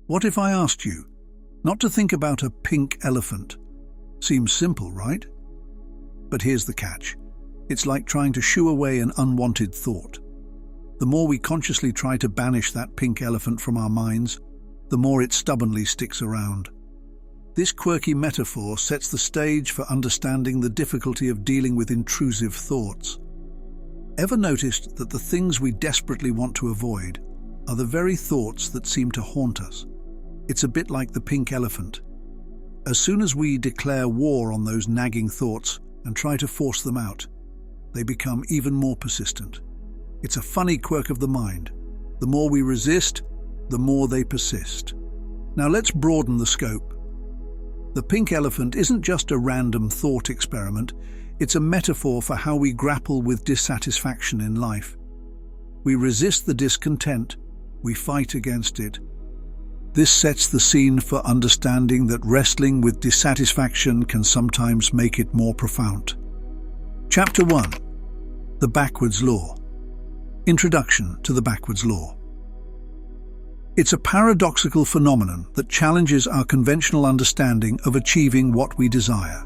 What if I asked you not to think about a pink elephant? Seems simple, right? But here's the catch. It's like trying to shoo away an unwanted thought. The more we consciously try to banish that pink elephant from our minds, the more it stubbornly sticks around. This quirky metaphor sets the stage for understanding the difficulty of dealing with intrusive thoughts. Ever noticed that the things we desperately want to avoid are the very thoughts that seem to haunt us? It's a bit like the pink elephant. As soon as we declare war on those nagging thoughts and try to force them out, they become even more persistent. It's a funny quirk of the mind. The more we resist, the more they persist. Now let's broaden the scope. The pink elephant isn't just a random thought experiment, it's a metaphor for how we grapple with dissatisfaction in life. We resist the discontent, we fight against it. This sets the scene for understanding that wrestling with dissatisfaction can sometimes make it more profound. Chapter 1. The Backwards Law. Introduction to the Backwards Law. It's a paradoxical phenomenon that challenges our conventional understanding of achieving what we desire.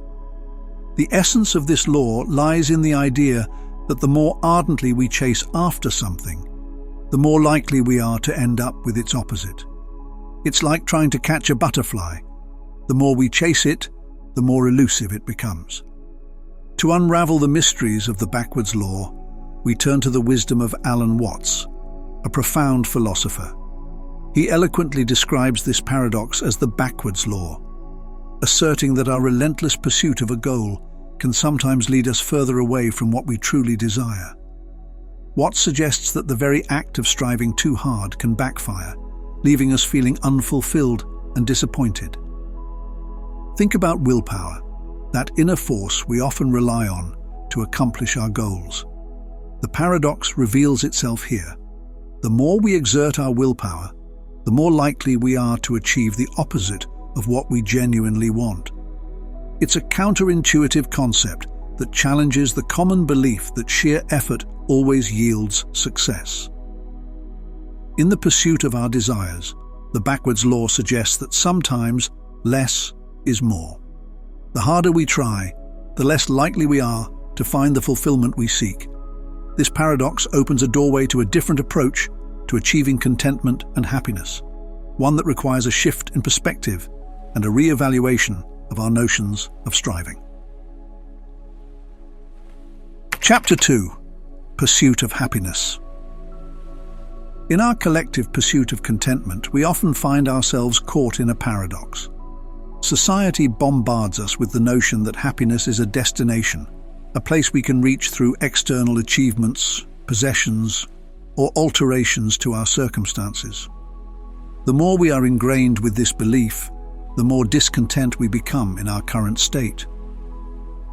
The essence of this law lies in the idea that the more ardently we chase after something, the more likely we are to end up with its opposite. It's like trying to catch a butterfly. The more we chase it, the more elusive it becomes. To unravel the mysteries of the backwards law, we turn to the wisdom of Alan Watts, a profound philosopher. He eloquently describes this paradox as the backwards law, asserting that our relentless pursuit of a goal can sometimes lead us further away from what we truly desire. Watts suggests that the very act of striving too hard can backfire, leaving us feeling unfulfilled and disappointed. Think about willpower, that inner force we often rely on to accomplish our goals. The paradox reveals itself here. The more we exert our willpower, the more likely we are to achieve the opposite of what we genuinely want. It's a counterintuitive concept that challenges the common belief that sheer effort always yields success. In the pursuit of our desires, the backwards law suggests that sometimes less is more. The harder we try, the less likely we are to find the fulfillment we seek. This paradox opens a doorway to a different approach to achieving contentment and happiness, one that requires a shift in perspective and a re-evaluation of our notions of striving. Chapter 2. Pursuit of Happiness. In our collective pursuit of contentment, we often find ourselves caught in a paradox. Society bombards us with the notion that happiness is a destination, a place we can reach through external achievements, possessions, or alterations to our circumstances. The more we are ingrained with this belief, the more discontent we become in our current state.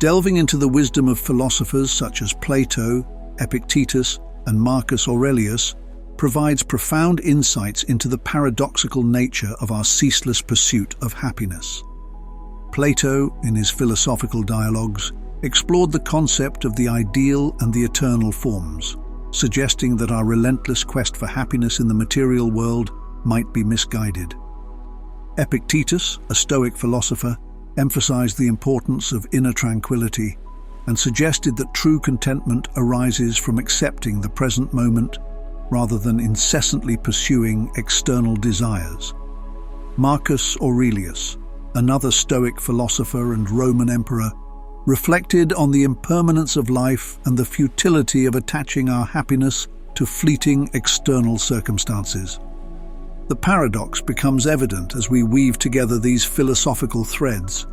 Delving into the wisdom of philosophers such as Plato, Epictetus, and Marcus Aurelius provides profound insights into the paradoxical nature of our ceaseless pursuit of happiness. Plato, in his philosophical dialogues, explored the concept of the ideal and the eternal forms, suggesting that our relentless quest for happiness in the material world might be misguided. Epictetus, a Stoic philosopher, emphasized the importance of inner tranquility and suggested that true contentment arises from accepting the present moment rather than incessantly pursuing external desires. Marcus Aurelius, another Stoic philosopher and Roman emperor, reflected on the impermanence of life and the futility of attaching our happiness to fleeting external circumstances. The paradox becomes evident as we weave together these philosophical threads.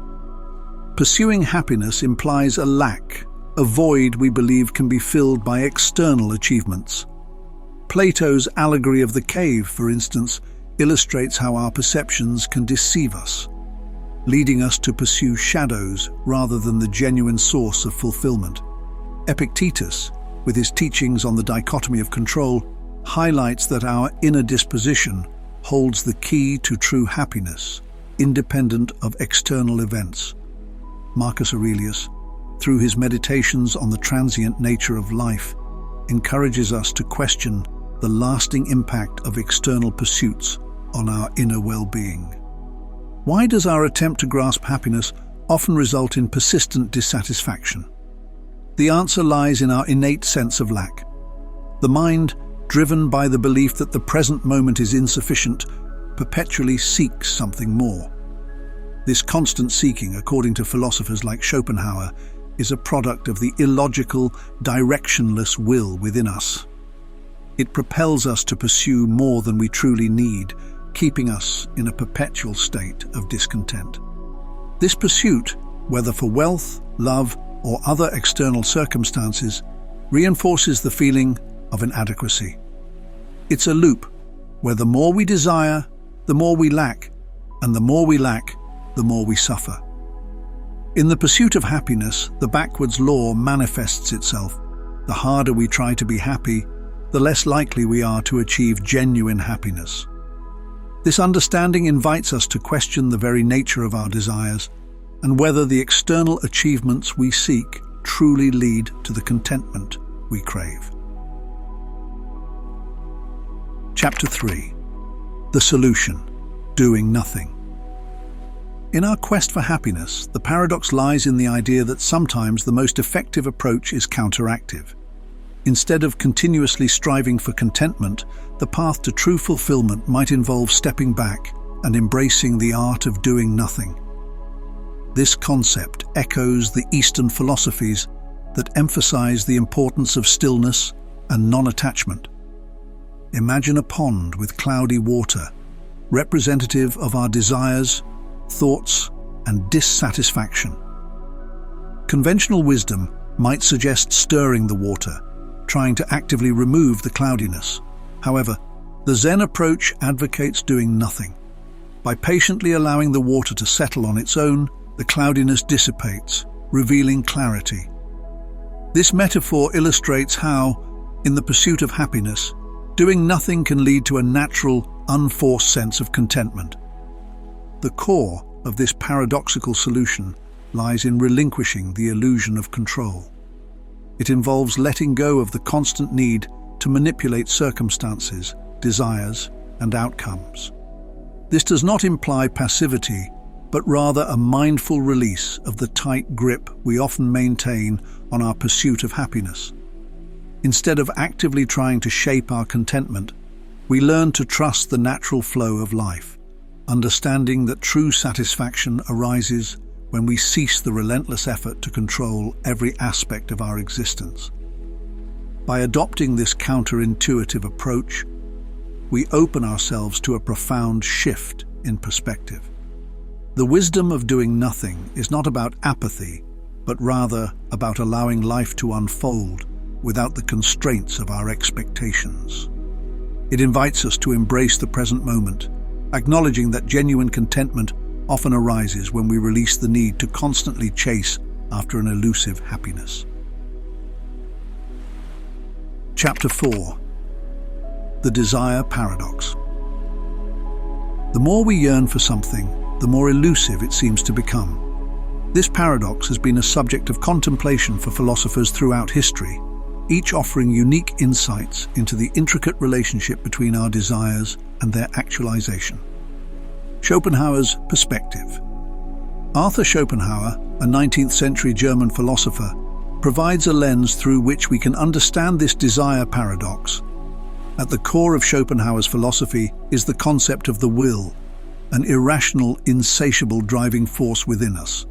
Pursuing happiness implies a lack, a void we believe can be filled by external achievements. Plato's Allegory of the Cave, for instance, illustrates how our perceptions can deceive us, leading us to pursue shadows rather than the genuine source of fulfillment. Epictetus, with his teachings on the dichotomy of control, highlights that our inner disposition holds the key to true happiness, independent of external events. Marcus Aurelius, through his meditations on the transient nature of life, encourages us to question the lasting impact of external pursuits on our inner well-being. Why does our attempt to grasp happiness often result in persistent dissatisfaction? The answer lies in our innate sense of lack. The mind, driven by the belief that the present moment is insufficient, perpetually seeks something more. This constant seeking, according to philosophers like Schopenhauer, is a product of the illogical, directionless will within us. It propels us to pursue more than we truly need, keeping us in a perpetual state of discontent. This pursuit, whether for wealth, love, or other external circumstances, reinforces the feeling of inadequacy. It's a loop where the more we desire, the more we lack, and the more we lack, the more we suffer. In the pursuit of happiness, the backwards law manifests itself. The harder we try to be happy, the less likely we are to achieve genuine happiness. This understanding invites us to question the very nature of our desires and whether the external achievements we seek truly lead to the contentment we crave. Chapter 3. The solution: doing nothing. In our quest for happiness, the paradox lies in the idea that sometimes the most effective approach is counteractive. Instead of continuously striving for contentment, the path to true fulfillment might involve stepping back and embracing the art of doing nothing. This concept echoes the Eastern philosophies that emphasize the importance of stillness and non-attachment. Imagine a pond with cloudy water, representative of our desires, thoughts, and dissatisfaction. Conventional wisdom might suggest stirring the water, trying to actively remove the cloudiness. However, the Zen approach advocates doing nothing. By patiently allowing the water to settle on its own, the cloudiness dissipates, revealing clarity. This metaphor illustrates how, in the pursuit of happiness, doing nothing can lead to a natural, unforced sense of contentment. The core of this paradoxical solution lies in relinquishing the illusion of control. It involves letting go of the constant need to manipulate circumstances, desires, and outcomes. This does not imply passivity, but rather a mindful release of the tight grip we often maintain on our pursuit of happiness. Instead of actively trying to shape our contentment, we learn to trust the natural flow of life, understanding that true satisfaction arises when we cease the relentless effort to control every aspect of our existence. By adopting this counterintuitive approach, we open ourselves to a profound shift in perspective. The wisdom of doing nothing is not about apathy, but rather about allowing life to unfold without the constraints of our expectations. It invites us to embrace the present moment, acknowledging that genuine contentment often arises when we release the need to constantly chase after an elusive happiness. Chapter 4. The Desire Paradox. The more we yearn for something, the more elusive it seems to become. This paradox has been a subject of contemplation for philosophers throughout history, each offering unique insights into the intricate relationship between our desires and their actualization. Schopenhauer's perspective. Arthur Schopenhauer, a 19th century German philosopher, provides a lens through which we can understand this desire paradox. At the core of Schopenhauer's philosophy is the concept of the will, an irrational, insatiable driving force within us.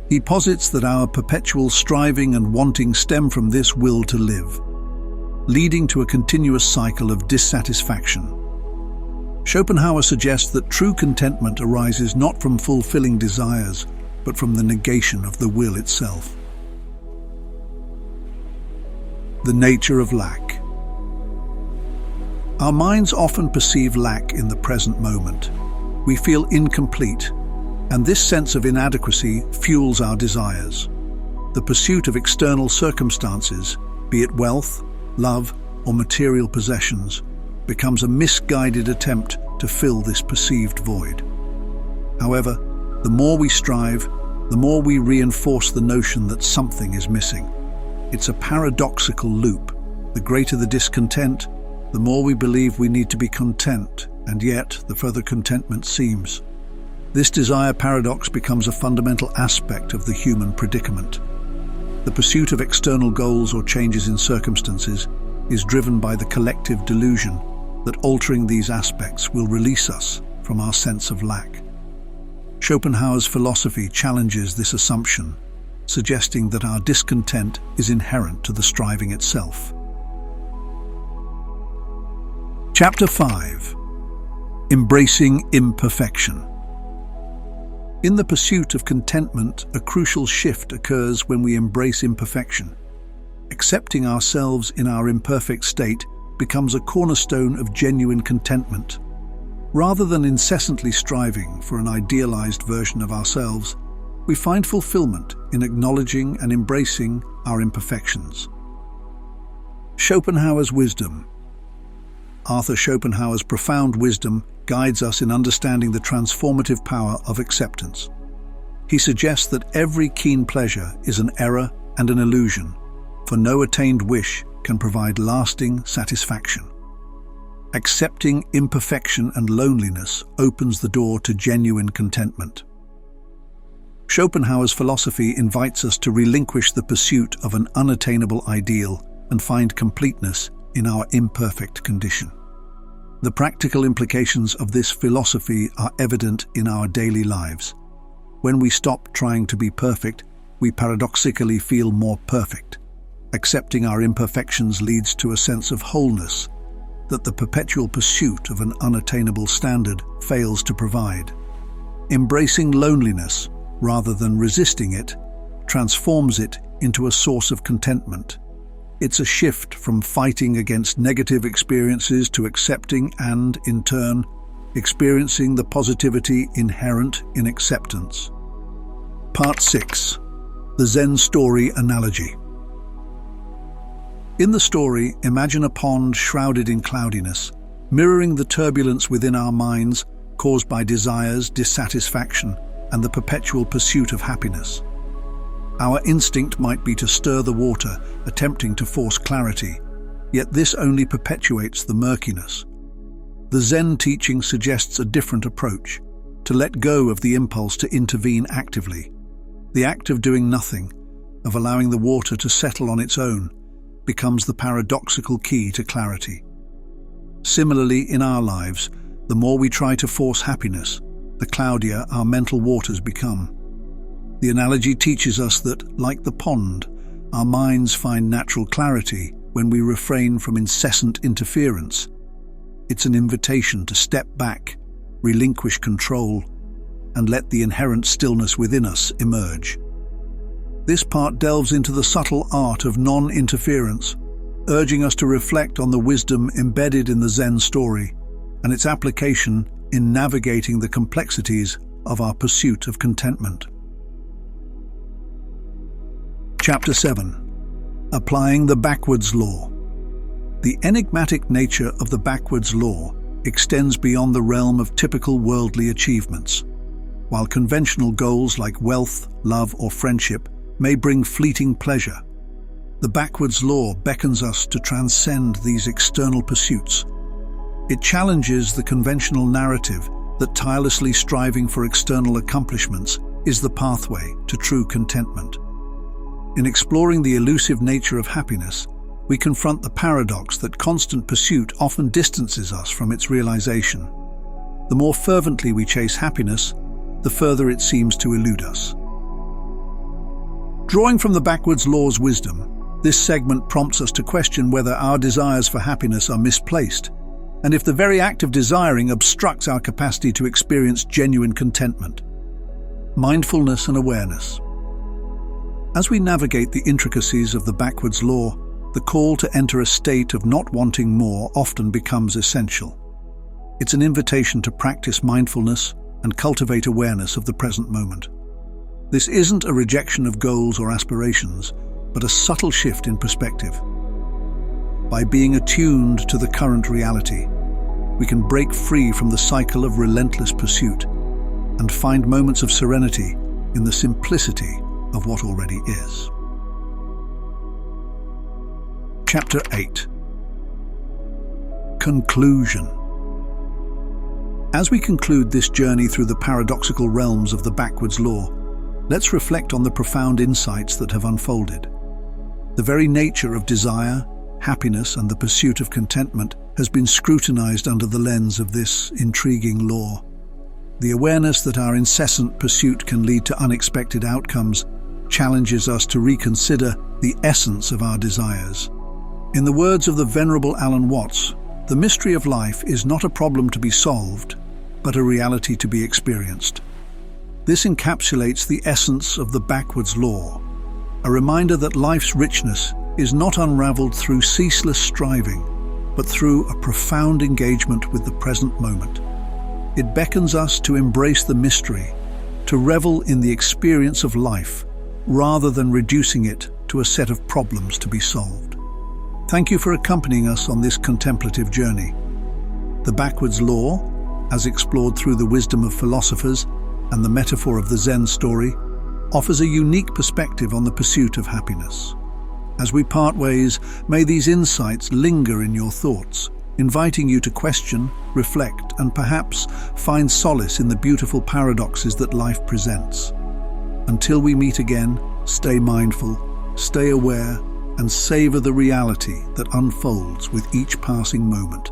He posits that our perpetual striving and wanting stem from this will to live, leading to a continuous cycle of dissatisfaction. Schopenhauer suggests that true contentment arises not from fulfilling desires, but from the negation of the will itself. The nature of lack. Our minds often perceive lack in the present moment. We feel incomplete, and this sense of inadequacy fuels our desires. The pursuit of external circumstances, be it wealth, love, or material possessions, becomes a misguided attempt to fill this perceived void. However, the more we strive, the more we reinforce the notion that something is missing. It's a paradoxical loop. The greater the discontent, the more we believe we need to be content, and yet the further contentment seems. This desire paradox becomes a fundamental aspect of the human predicament. The pursuit of external goals or changes in circumstances is driven by the collective delusion that altering these aspects will release us from our sense of lack. Schopenhauer's philosophy challenges this assumption, suggesting that our discontent is inherent to the striving itself. Chapter 5. Embracing Imperfection. In the pursuit of contentment, a crucial shift occurs when we embrace imperfection. Accepting ourselves in our imperfect state becomes a cornerstone of genuine contentment. Rather than incessantly striving for an idealized version of ourselves, we find fulfillment in acknowledging and embracing our imperfections. Schopenhauer's wisdom. Arthur Schopenhauer's profound wisdom guides us in understanding the transformative power of acceptance. He suggests that every keen pleasure is an error and an illusion, for no attained wish can provide lasting satisfaction. Accepting imperfection and loneliness opens the door to genuine contentment. Schopenhauer's philosophy invites us to relinquish the pursuit of an unattainable ideal and find completeness in our imperfect condition. The practical implications of this philosophy are evident in our daily lives. When we stop trying to be perfect, we paradoxically feel more perfect. Accepting our imperfections leads to a sense of wholeness that the perpetual pursuit of an unattainable standard fails to provide. Embracing loneliness, rather than resisting it, transforms it into a source of contentment. It's a shift from fighting against negative experiences to accepting and, in turn, experiencing the positivity inherent in acceptance. Part 6. The Zen Story Analogy. In the story, imagine a pond shrouded in cloudiness, mirroring the turbulence within our minds caused by desires, dissatisfaction, and the perpetual pursuit of happiness. Our instinct might be to stir the water, attempting to force clarity, yet this only perpetuates the murkiness. The Zen teaching suggests a different approach, to let go of the impulse to intervene actively. The act of doing nothing, of allowing the water to settle on its own, becomes the paradoxical key to clarity. Similarly, in our lives, the more we try to force happiness, the cloudier our mental waters become. The analogy teaches us that, like the pond, our minds find natural clarity when we refrain from incessant interference. It's an invitation to step back, relinquish control, and let the inherent stillness within us emerge. This part delves into the subtle art of non-interference, urging us to reflect on the wisdom embedded in the Zen story and its application in navigating the complexities of our pursuit of contentment. Chapter 7. Applying the backwards law. The enigmatic nature of the backwards law extends beyond the realm of typical worldly achievements. While conventional goals like wealth, love, or friendship may bring fleeting pleasure, the backwards law beckons us to transcend these external pursuits. It challenges the conventional narrative that tirelessly striving for external accomplishments is the pathway to true contentment. In exploring the elusive nature of happiness, we confront the paradox that constant pursuit often distances us from its realization. The more fervently we chase happiness, the further it seems to elude us. Drawing from the backwards law's wisdom, this segment prompts us to question whether our desires for happiness are misplaced, and if the very act of desiring obstructs our capacity to experience genuine contentment. Mindfulness and awareness. As we navigate the intricacies of the backwards law, the call to enter a state of not wanting more often becomes essential. It's an invitation to practice mindfulness and cultivate awareness of the present moment. This isn't a rejection of goals or aspirations, but a subtle shift in perspective. By being attuned to the current reality, we can break free from the cycle of relentless pursuit and find moments of serenity in the simplicity of what already is. Chapter 8. Conclusion. As we conclude this journey through the paradoxical realms of the backwards law, let's reflect on the profound insights that have unfolded. The very nature of desire, happiness, and the pursuit of contentment has been scrutinized under the lens of this intriguing law. The awareness that our incessant pursuit can lead to unexpected outcomes challenges us to reconsider the essence of our desires. In the words of the Venerable Alan Watts, the mystery of life is not a problem to be solved, but a reality to be experienced. This encapsulates the essence of the backwards law, a reminder that life's richness is not unraveled through ceaseless striving, but through a profound engagement with the present moment. It beckons us to embrace the mystery, to revel in the experience of life, rather than reducing it to a set of problems to be solved. Thank you for accompanying us on this contemplative journey. The backwards law, as explored through the wisdom of philosophers and the metaphor of the Zen story, offers a unique perspective on the pursuit of happiness. As we part ways, may these insights linger in your thoughts, inviting you to question, reflect, and perhaps find solace in the beautiful paradoxes that life presents. Until we meet again, stay mindful, stay aware, and savor the reality that unfolds with each passing moment.